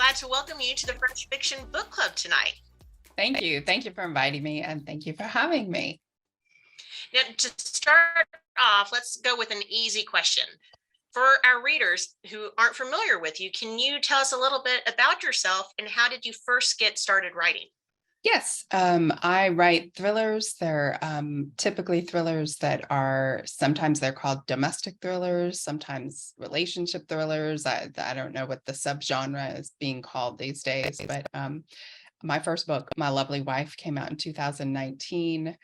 glad to welcome you to the French Fiction Book Club tonight. Thank you. Thank you for inviting me, and thank you for having me. Now, to start off, let's go with an easy question. For our readers who aren't familiar with you, can you tell us a little bit about yourself and how did you first get started writing? Yes, I write thrillers. They're typically thrillers that are sometimes they're called domestic thrillers, sometimes relationship thrillers. I don't know what the subgenre is being called these days, but my first book, My Lovely Wife, came out in 2019.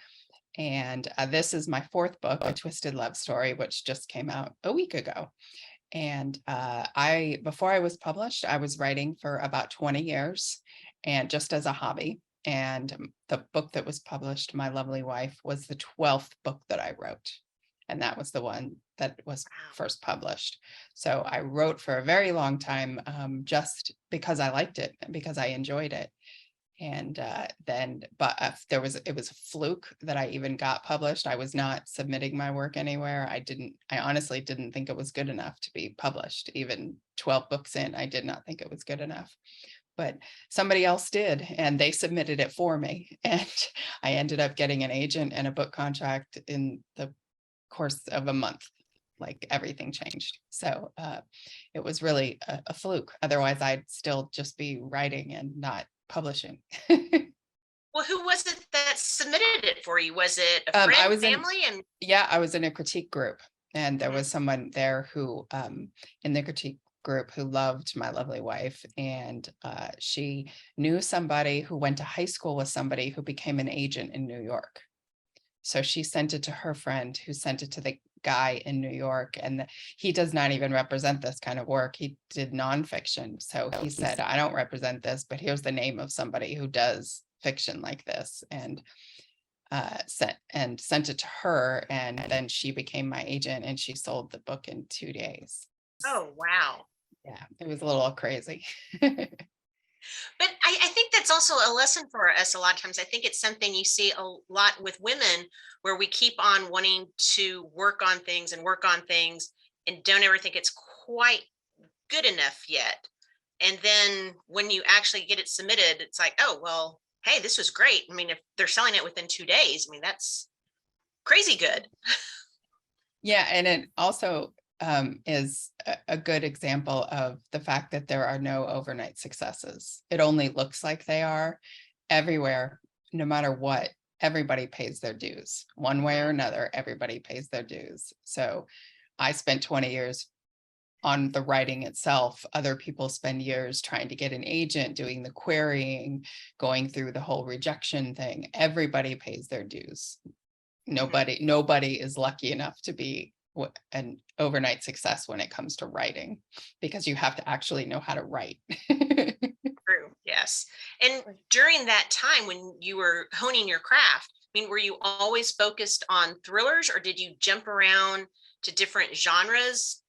And this is my fourth book, A Twisted Love Story, which just came out a week ago. And before I was published, I was writing for about 20 years and just as a hobby. And the book that was published, My Lovely Wife, was the 12th book that I wrote. And that was the one that was first published. So I wrote for a very long time, just because I liked it and because I enjoyed it. And it was a fluke that I even got published. I was not submitting my work anywhere. I honestly didn't think it was good enough to be published. Even 12 books in, I did not think it was good enough. But somebody else did, and they submitted it for me. And I ended up getting an agent and a book contract in the course of a month. Like everything changed. So it was really a fluke. Otherwise, I'd still just be writing and not publishing. Well, who was it that submitted it for you? Was it a friend, family? I was in a critique group, and there was someone there who in the critique group who loved My Lovely Wife, and she knew somebody who went to high school with somebody who became an agent in New York. So she sent it to her friend, who sent it to the guy in New York, and he does not even represent this kind of work. He did nonfiction. So he said, I don't represent this, but here's the name of somebody who does fiction like this, and sent it to her. And then she became my agent, and she sold the book in 2 days. Oh, wow. Yeah, it was a little crazy. But I think that's also a lesson for us a lot of times. I think it's something you see a lot with women where we keep on wanting to work on things and don't ever think it's quite good enough yet. And then when you actually get it submitted, it's like, oh, well, hey, this was great. I mean, if they're selling it within 2 days, I mean, that's crazy good. Yeah, and it also is a good example of the fact that there are no overnight successes. It only looks like they are. Everywhere, no matter what, everybody pays their dues. One way or another, everybody pays their dues. So I spent 20 years on the writing itself. Other people spend years trying to get an agent, doing the querying, going through the whole rejection thing. Everybody pays their dues. Nobody is lucky enough to be an overnight success when it comes to writing, because you have to actually know how to write. True. Yes. And during that time when you were honing your craft, I mean, were you always focused on thrillers, or did you jump around to different genres,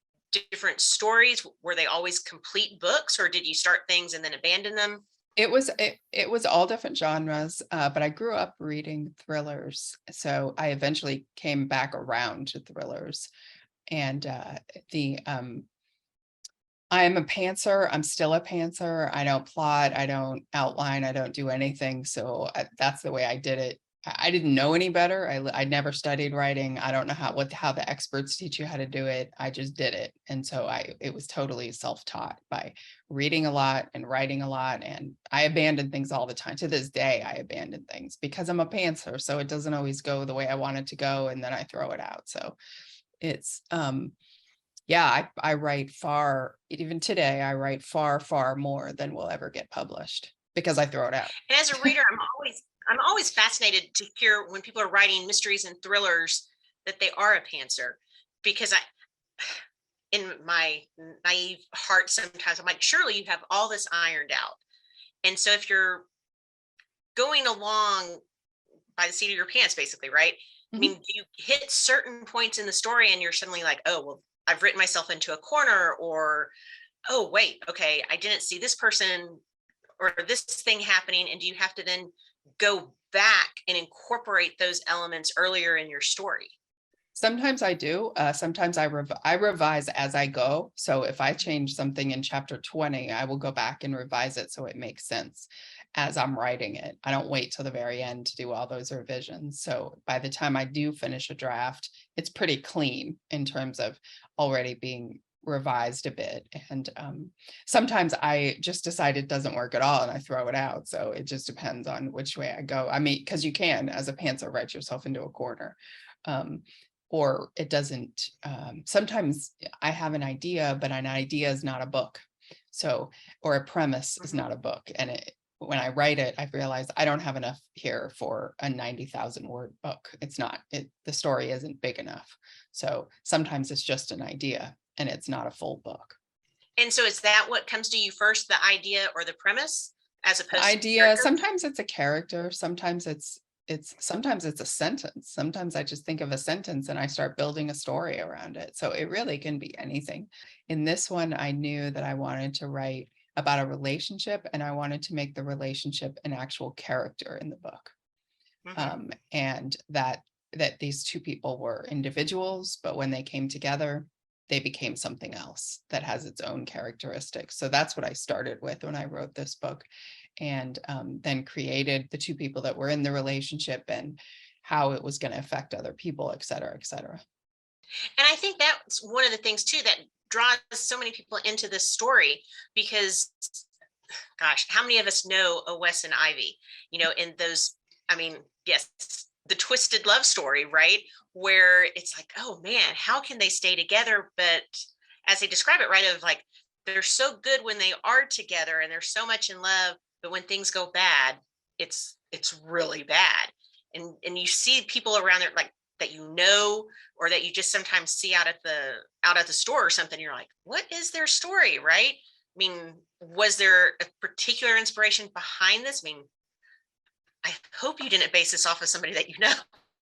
different stories? Were they always complete books, or did you start things and then abandon them? It was all different genres, but I grew up reading thrillers, so I eventually came back around to thrillers. And I am a pantser. I'm still a pantser. I don't plot. I don't outline. I don't do anything. So that's the way I did it. I didn't know any better. I never studied writing. I don't know how the experts teach you how to do it. I just did it. And so it was totally self-taught by reading a lot and writing a lot. And I abandon things all the time. To this day, I abandon things because I'm a pantser. So it doesn't always go the way I want it to go. And then I throw it out. So it's, I write even today, I write far more than will ever get published because I throw it out. And as a reader, I'm always fascinated to hear when people are writing mysteries and thrillers that they are a pantser, because in my naive heart, sometimes I'm like, surely you have all this ironed out. And so if you're going along by the seat of your pants, basically, right? I mean, do you hit certain points in the story and you're suddenly like, oh, well, I've written myself into a corner, or, oh, wait, okay, I didn't see this person or this thing happening. And do you have to then go back and incorporate those elements earlier in your story? Sometimes I do. Sometimes I revise as I go. So if I change something in chapter 20, I will go back and revise it so it makes sense as I'm writing it. I don't wait till the very end to do all those revisions. So by the time I do finish a draft, it's pretty clean in terms of already being revised a bit. And sometimes I just decide it doesn't work at all and I throw it out. So it just depends on which way I go. I mean, because you can, as a pantser, write yourself into a corner. Um, or it doesn't. Sometimes I have an idea, but an idea is not a book. So, or a premise is not a book. And when I write it, I realize I don't have enough here for a 90,000 word book. It's not, the story isn't big enough. So sometimes it's just an idea and it's not a full book. And so is that what comes to you first, the idea or the premise, as opposed to Idea, character? sometimes it's a character, sometimes it's a sentence. Sometimes I just think of a sentence and I start building a story around it. So it really can be anything. In this one, I knew that I wanted to write about a relationship and I wanted to make the relationship an actual character in the book. And that these two people were individuals, but when they came together, they became something else that has its own characteristics. So that's what I started with when I wrote this book, and then created the two people that were in the relationship and how it was going to affect other people, et cetera, et cetera. And I think that's one of the things too that draws so many people into this story, because gosh, how many of us know a Wes and Ivy, in those, I mean, yes, the twisted love story, right? Where it's like, oh man, how can they stay together? But as they describe it, right, of like, they're so good when they are together and they're so much in love, but when things go bad, it's really bad. And you see people around there like that, or that you just sometimes see out at the store or something. You're like, what is their story, right? I mean, was there a particular inspiration behind this? I mean, I hope you didn't base this off of somebody that you know.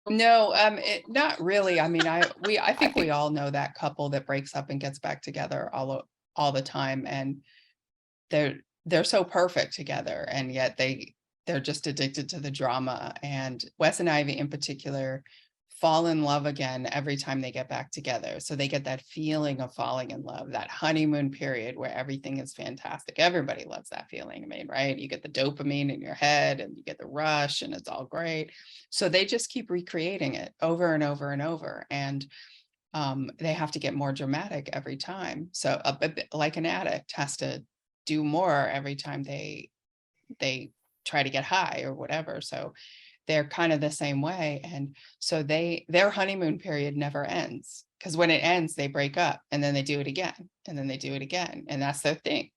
No, not really. I mean, I think we all know that couple that breaks up and gets back together all the time, and they're so perfect together, and yet they're just addicted to the drama. And Wes and Ivy in particular fall in love again every time they get back together. So they get that feeling of falling in love, that honeymoon period where everything is fantastic. Everybody loves that feeling. I mean, right? You get the dopamine in your head and you get the rush and it's all great. So they just keep recreating it over and over and over. And they have to get more dramatic every time. So a bit like an addict has to do more every time they try to get high or whatever. So they're kind of the same way. And so their honeymoon period never ends, because when it ends, they break up and then they do it again and then they do it again. And that's their thing.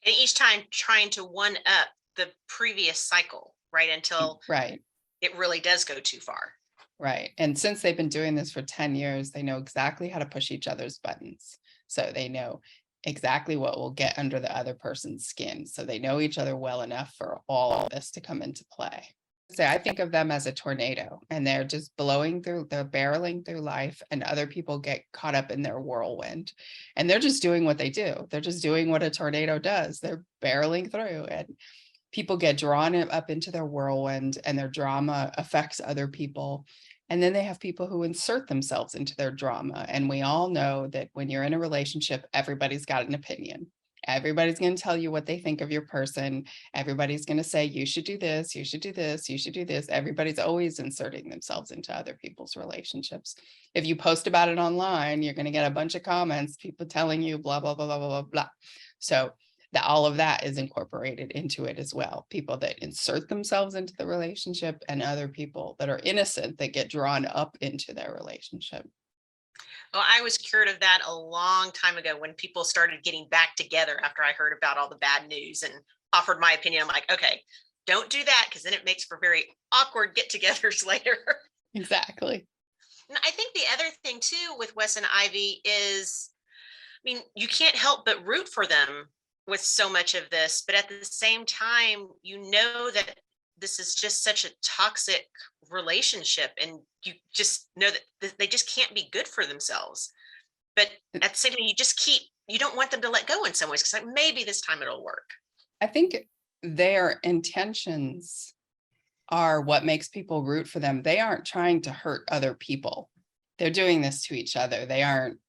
And each time trying to one up the previous cycle, right? Until Right. it really does go too far. Right. And since they've been doing this for 10 years, they know exactly how to push each other's buttons. So they know exactly what will get under the other person's skin. So they know each other well enough for all of this to come into play. So I think of them as a tornado, and they're just they're barreling through life, and other people get caught up in their whirlwind. And they're just doing what they do. They're just doing what a tornado does. They're barreling through, and people get drawn up into their whirlwind, and their drama affects other people. And then they have people who insert themselves into their drama. And we all know that when you're in a relationship, everybody's got an opinion. Everybody's going to tell you what they think of your person. Everybody's going to say, you should do this, you should do this, you should do this. Everybody's always inserting themselves into other people's relationships. If you post about it online, you're going to get a bunch of comments, people telling you blah, blah, blah, blah, blah, blah. So that all of that is incorporated into it as well. People that insert themselves into the relationship, and other people that are innocent that get drawn up into their relationship. Well, I was cured of that a long time ago when people started getting back together after I heard about all the bad news and offered my opinion. I'm like, okay, don't do that, because then it makes for very awkward get-togethers later. Exactly. And I think the other thing too with Wes and Ivy is, I mean, you can't help but root for them with so much of this, but at the same time, you know that this is just such a toxic relationship, and you just know that they just can't be good for themselves. But at the same time, you don't want them to let go in some ways, because like, maybe this time it'll work. I think their intentions are what makes people root for them. They aren't trying to hurt other people. they're doing this to each other. They aren't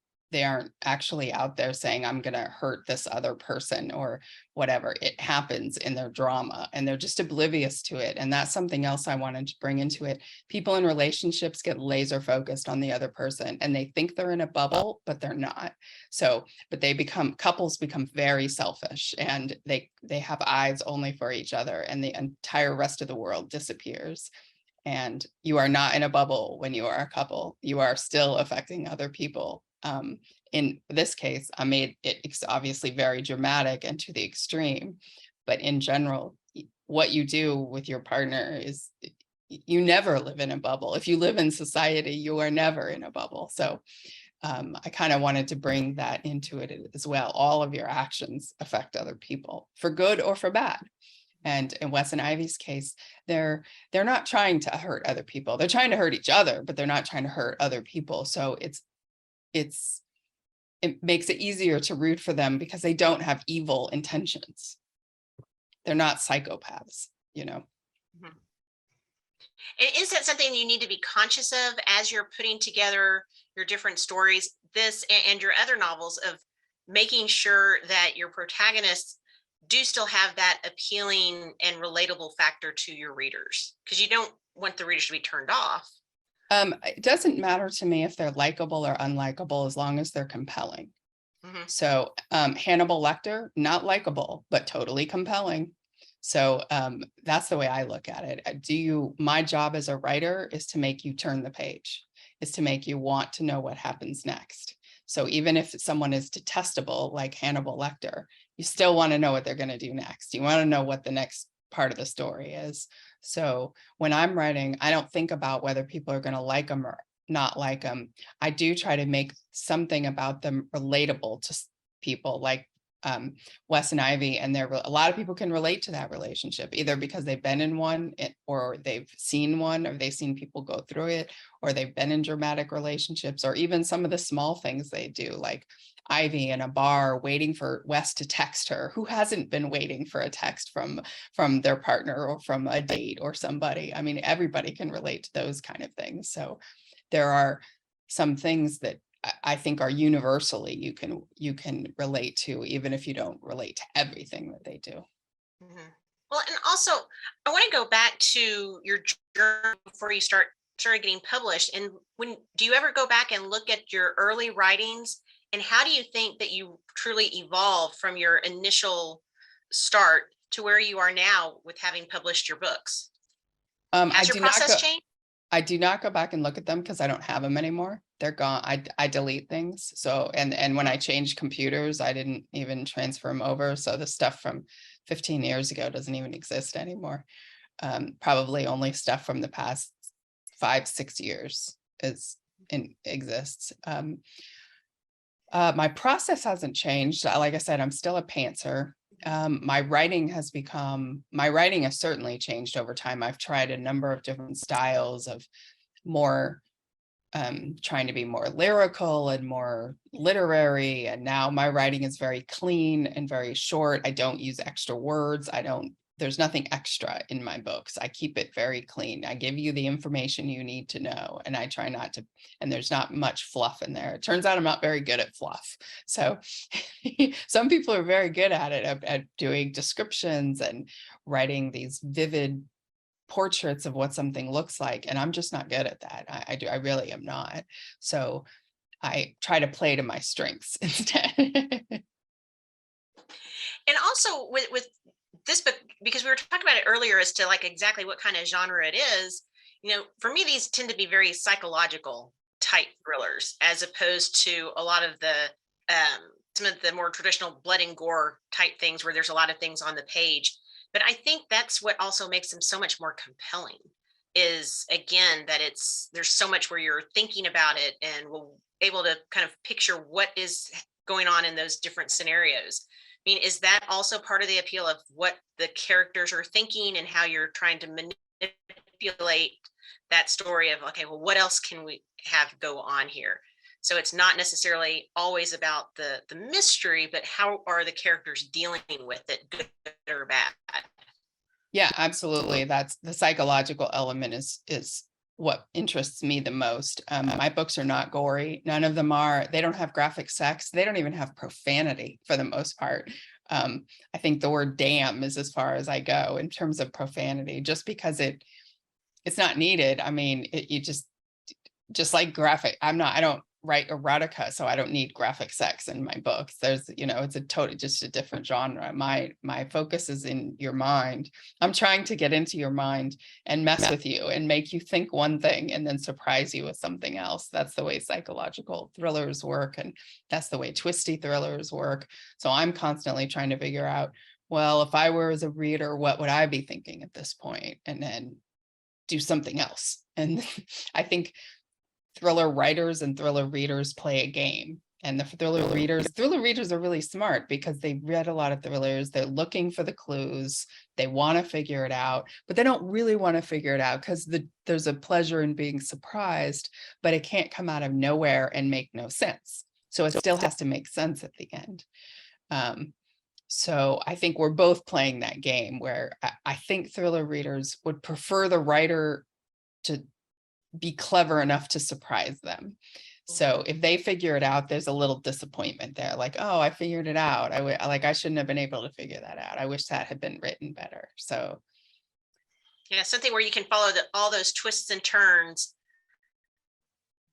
actually out there saying, I'm going to hurt this other person or whatever. It happens in their drama and they're just oblivious to it. And that's something else I wanted to bring into it. People in relationships get laser focused on the other person and they think they're in a bubble, but they're not. So, but couples become very selfish and they have eyes only for each other and the entire rest of the world disappears. And you are not in a bubble when you are a couple. You are still affecting other people. In this case, I made it obviously very dramatic and to the extreme, but in general, what you do with your partner is you never live in a bubble. If you live in society, you are never in a bubble. So I kind of wanted to bring that into it as well. All of your actions affect other people for good or for bad. And in Wes and Ivy's case, they're not trying to hurt other people. They're trying to hurt each other, but they're not trying to hurt other people. So it makes it easier to root for them because they don't have evil intentions. They're not psychopaths, you know. Mhm. And is that something you need to be conscious of as you're putting together your different stories, this and your other novels, of making sure that your protagonists do still have that appealing and relatable factor to your readers? Because you don't want the readers to be turned off. It doesn't matter to me if they're likable or unlikable as long as they're compelling. Mhm. So Hannibal Lecter, not likable, but totally compelling. So that's the way I look at it. My job as a writer is to make you turn the page, is to make you want to know what happens next. So even if someone is detestable, like Hannibal Lecter, you still want to know what they're going to do next. You want to know what the next part of the story is. So when I'm writing, I don't think about whether people are going to like them or not like them. I do try to make something about them relatable to people, like Wes and Ivy, and a lot of people can relate to that relationship, either because they've been in one or they've seen one, or they've seen people go through it, or they've been in dramatic relationships, or even some of the small things they do, like Ivy in a bar waiting for Wes to text her. Who hasn't been waiting for a text from their partner or from a date or somebody? I mean, everybody can relate to those kind of things. So there are some things that I think are universally you can relate to, even if you don't relate to everything that they do. Mhm. Well, and also I want to go back to your journey before you started getting published. And when do you ever go back and look at your early writings, and how do you think that you truly evolved from your initial start to where you are now with having published your books? I Has your do not process go. changed? I do not go back and look at them because I don't have them anymore. They're gone. I delete things. So, and when I changed computers, I didn't even transfer them over. So the stuff from 15 years ago doesn't even exist anymore. Probably only stuff from the past 5-6 years exists. My process hasn't changed. Like I said, I'm still a pantser. My writing has certainly changed over time. I've tried a number of different styles of more trying to be more lyrical and more literary. And now my writing is very clean and very short. I don't use extra words. There's nothing extra in my books. I keep it very clean. I give you the information you need to know. And I try not to, and there's not much fluff in there. It turns out I'm not very good at fluff. So some people are very good at it, at doing descriptions and writing these vivid portraits of what something looks like, and I'm just not good at that. I really am not. So I try to play to my strengths instead. And also with this book, because we were talking about it earlier as to like exactly what kind of genre it is, for me, these tend to be very psychological type thrillers, as opposed to a lot of the some of the more traditional blood and gore type things where there's a lot of things on the page. But I think that's what also makes them so much more compelling, is again that there's so much where you're thinking about it and will able to kind of picture what is going on in those different scenarios. I mean, is that also part of the appeal of what the characters are thinking and how you're trying to manipulate that story of, okay, well, what else can we have go on here? So it's not necessarily always about the mystery, but how are the characters dealing with it, good or bad? Yeah, absolutely. That's the psychological element is what interests me the most. My books are not gory. None of them are. They don't have graphic sex. They don't even have profanity for the most part. I think the word damn is as far as I go in terms of profanity, just because it's not needed. I mean, you just like graphic. I don't write erotica, so I don't need graphic sex in my books. There's, it's just a different genre. My focus is in your mind. I'm trying to get into your mind and mess with you and make you think one thing and then surprise you with something else. That's the way psychological thrillers work, and that's the way twisty thrillers work. So I'm constantly trying to figure out, well, if I were as a reader, what would I be thinking at this point? And then do something else. And I think thriller writers and thriller readers play a game. And the thriller readers are really smart because they read a lot of thrillers. They're looking for the clues. They want to figure it out, but they don't really want to figure it out because there's a pleasure in being surprised, but it can't come out of nowhere and make no sense. So it still has to make sense at the end. So I think we're both playing that game where I think thriller readers would prefer the writer to be clever enough to surprise them. So if they figure it out, there's a little disappointment there. Like, oh, I figured it out. I shouldn't have been able to figure that out. I wish that had been written better. So yeah, something where you can follow all those twists and turns,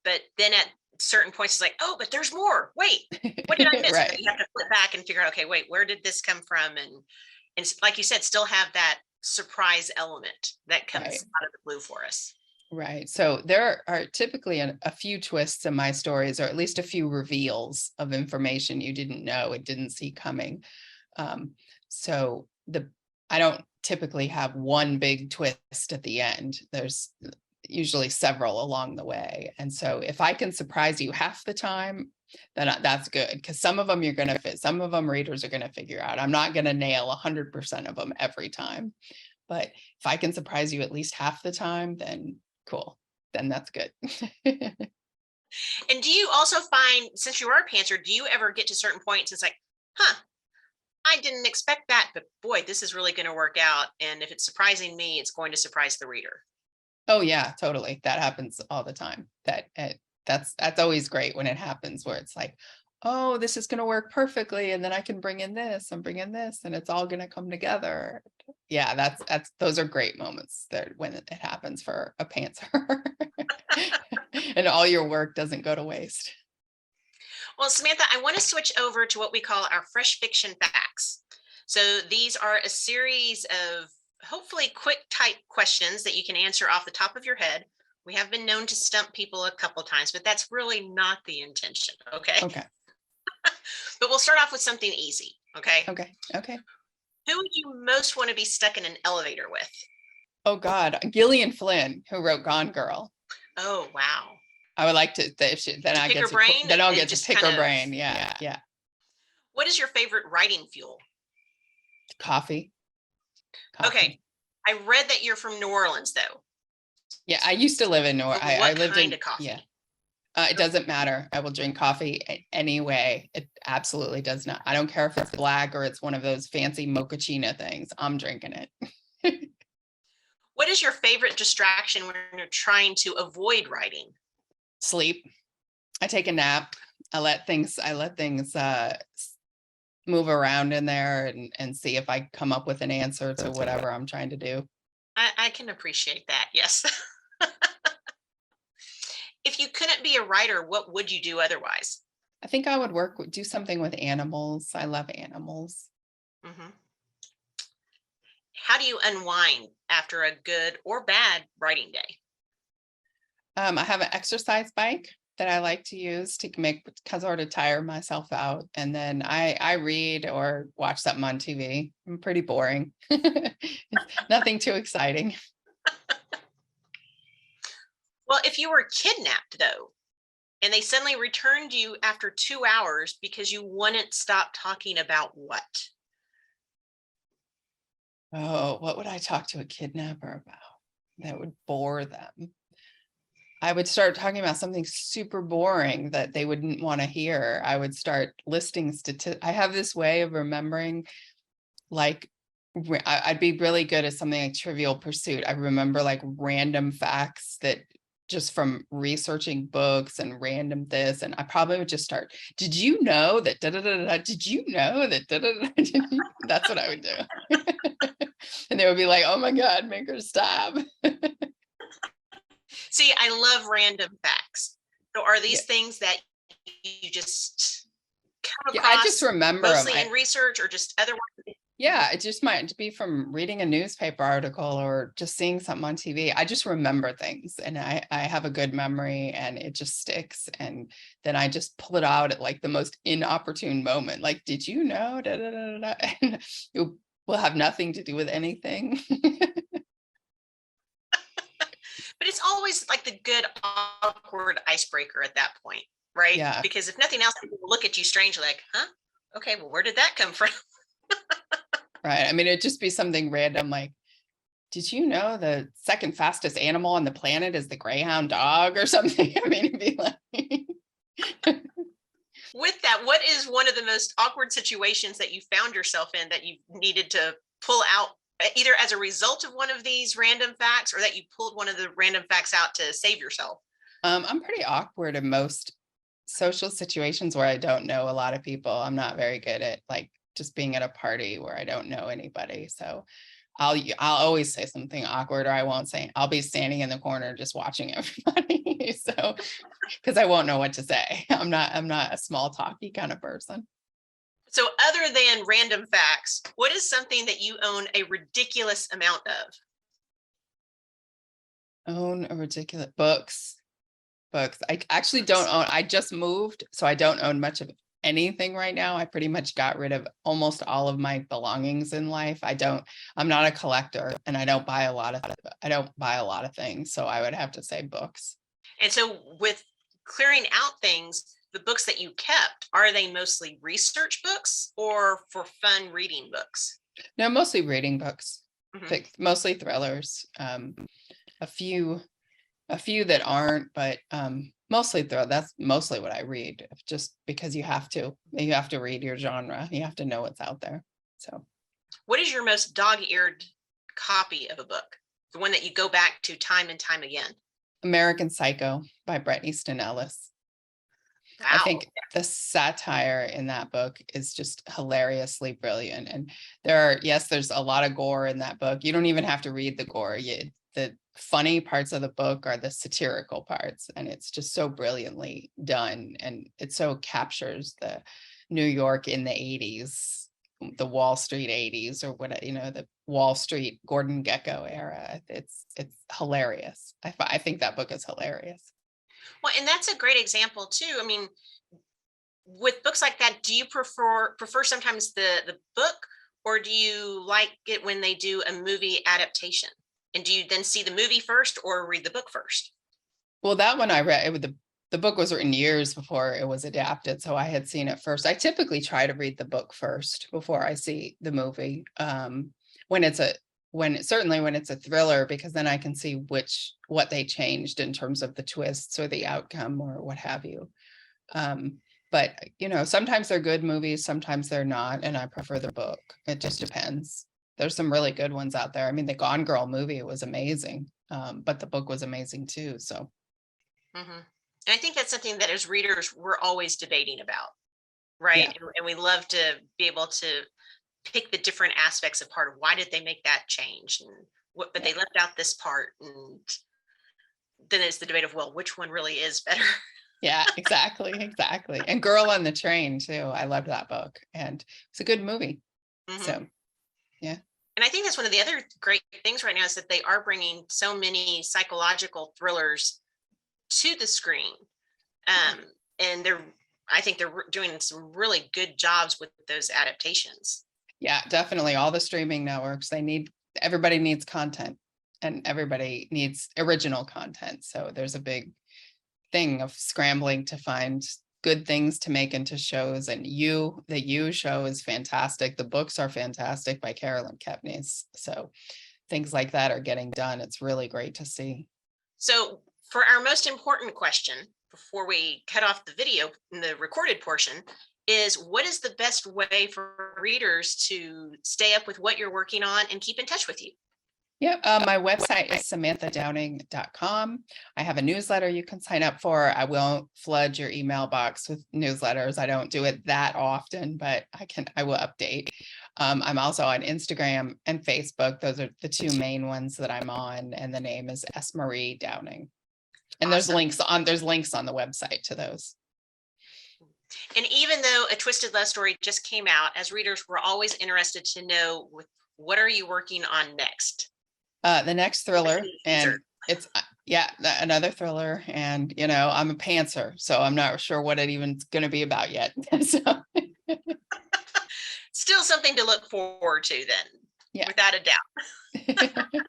but then at certain points it's like, oh, but there's more. Wait, what did I miss? Right. But you have to flip back and figure out, okay, wait, where did this come from? And like you said, still have that surprise element that comes out of the blue for us. Right. So there are typically a few twists in my stories, or at least a few reveals of information you didn't know, it didn't see coming. So I don't typically have one big twist at the end. There's usually several along the way. And so if I can surprise you half the time, then that's good, because some of them you're going to fit. Some of them readers are going to figure out. I'm not going to nail 100% of them every time. But if I can surprise you at least half the time, then cool. Then that's good. And do you also find, since you are a pantser, do you ever get to certain points, it's like, I didn't expect that, but boy, this is really going to work out. And if it's surprising me, it's going to surprise the reader. Oh yeah, totally. That happens all the time. That's always great when it happens, where it's like, oh, this is going to work perfectly. And then I can bring in this and bring in this, and it's all going to come together. Yeah, those are great moments that when it happens for a pantser and all your work doesn't go to waste. Well, Samantha, I want to switch over to what we call our fresh fiction facts. So these are a series of hopefully quick type questions that you can answer off the top of your head. We have been known to stump people a couple of times, but that's really not the intention. Okay. Okay. But we'll start off with something easy. Okay. Okay. Who would you most want to be stuck in an elevator with? Oh God, Gillian Flynn, who wrote Gone Girl. Oh, wow. I would like to, then I'll get to pick her brain. Yeah. What is your favorite writing fuel? Coffee. Okay. I read that you're from New Orleans, though. Yeah, I used to live in New Orleans. I lived kind of coffee? Yeah. It doesn't matter. I will drink coffee anyway. It absolutely does not. I don't care if it's black or it's one of those fancy mochaccino things. I'm drinking it. What is your favorite distraction when you're trying to avoid writing? Sleep. I take a nap. I let things move around in there and see if I come up with an answer to whatever I'm trying to do. I can appreciate that. Yes. If you couldn't be a writer, what would you do otherwise? I think I would do something with animals. I love animals. Mm-hmm. How do you unwind after a good or bad writing day? I have an exercise bike that I like to use to sort of tire myself out. And then I read or watch something on TV. I'm pretty boring. Nothing too exciting. Well, if you were kidnapped, though, and they suddenly returned you after 2 hours because you wouldn't stop talking about what? Oh, what would I talk to a kidnapper about that would bore them? I would start talking about something super boring that they wouldn't want to hear. I would start listing statistics. I have this way of remembering, like, I'd be really good at something like Trivial Pursuit. I remember like random facts that just from researching books and random this, and I probably would just start, did you know that da da da da, did you know that da da da, that's what I would do. And they would be like, oh my God, make her stop. See, I love random facts. So are Yeah, these things that you just come yeah, I just across remember them. mostly in research or just otherwise? Yeah, it just might be from reading a newspaper article or just seeing something on TV. I just remember things, and I have a good memory, and it just sticks. And then I just pull it out at like the most inopportune moment. Like, did you know? Da, da, da, da, da. And it will have nothing to do with anything. But it's always like the good awkward icebreaker at that point, right? Yeah, Because if nothing else, people look at you strangely like, huh? Okay, well, where did that come from? right. I mean, it'd just be something random like, did you know the second fastest animal on the planet is the greyhound dog or something? I mean, it'd be like, With that, what is one of the most awkward situations that you found yourself in that you needed to pull out, either as a result of one of these random facts or that you pulled one of the random facts out to save yourself? I'm pretty awkward in most social situations where I don't know a lot of people. I'm not very good at like just being at a party where I don't know anybody. So I'll always say something awkward, or I won't say. I'll be standing in the corner just watching everybody. So because I won't know what to say. I'm not a small talky kind of person. So, other than random facts, what is something that you own a ridiculous amount of? Own a ridiculous books. I actually don't own, I just moved, so I don't own much of anything right now. I pretty much got rid of almost all of my belongings in life. I'm not a collector, and I don't buy a lot of things. So I would have to say books. And so, with clearing out things, the books that you kept, are they mostly research books or for fun reading books? No, mostly reading books, Mhm. mostly thrillers. A few that aren't, but mostly that's mostly what I read, just because you have to read your genre. You have to know what's out there. So What is your most dog-eared copy of a book? The one that you go back to time and time again? American Psycho by Bret Easton Ellis. I Wow. think the satire in that book is just hilariously brilliant. And there's a lot of gore in that book. You don't even have to read the gore. The funny parts of the book are the satirical parts, and it's just so brilliantly done. And it so captures the New York in the 80s, the Wall Street 80s, or what, the Wall Street Gordon Gekko era. It's hilarious. I think that book is hilarious. Well, and that's a great example too. I mean, with books like that, do you prefer sometimes the book, or do you like it when they do a movie adaptation? And do you then see the movie first or read the book first? Well, that one I read, the book was written years before it was adapted, so I had seen it first. I typically try to read the book first before I see the movie. When it's a certainly when it's a thriller, because then I can see what they changed in terms of the twists or the outcome or what have you. But sometimes they're good movies, sometimes they're not, and I prefer the book. It just depends. There's some really good ones out there. I mean, the Gone Girl movie was amazing, but the book was amazing too. So Mhm. And I think that's something that as readers, we're always debating about, yeah, right? And we love to be able to pick the different aspects apart. Why did they make that change? And what, but yeah, they left out this part. And then it's the debate of, well, which one really is better? yeah, exactly. And Girl on the Train too. I loved that book, and it's a good movie. Mhm. So yeah, And I think that's one of the other great things right now is that they are bringing so many psychological thrillers to the screen. yeah, And I think they're doing some really good jobs with those adaptations. yeah, definitely. All the streaming networks, everybody needs content, and everybody needs original content. So there's a big thing of scrambling to find good things to make into shows. And the You show is fantastic. The books are fantastic by Carolyn Kepnes. So things like that are getting done. It's really great to see. So, for our most important question before we cut off the video in the recorded portion, is what is the best way for readers to stay up with what you're working on and keep in touch with you? Yeah, my website is samanthadowning.com. I have a newsletter you can sign up for. I won't flood your email box with newsletters. I don't do it that often, but I will update. I'm also on Instagram and Facebook. Those are the two main ones that I'm on, and the name is S. Marie Downing. And Awesome. there's links on the website to those. And even though A Twisted Love Story just came out, as readers, we're always interested to know what are you working on next? The next thriller, and it's another thriller, and I'm a pantser, so I'm not sure what it even's going to be about yet. So still something to look forward to then, without a doubt.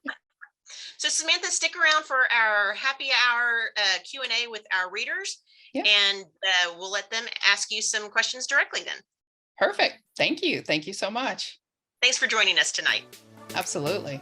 So Samantha, stick around for our happy hour Q&A with our readers, and we'll let them ask you some questions directly then. Perfect. Thank you. Thank you so much. Thanks for joining us tonight. Absolutely.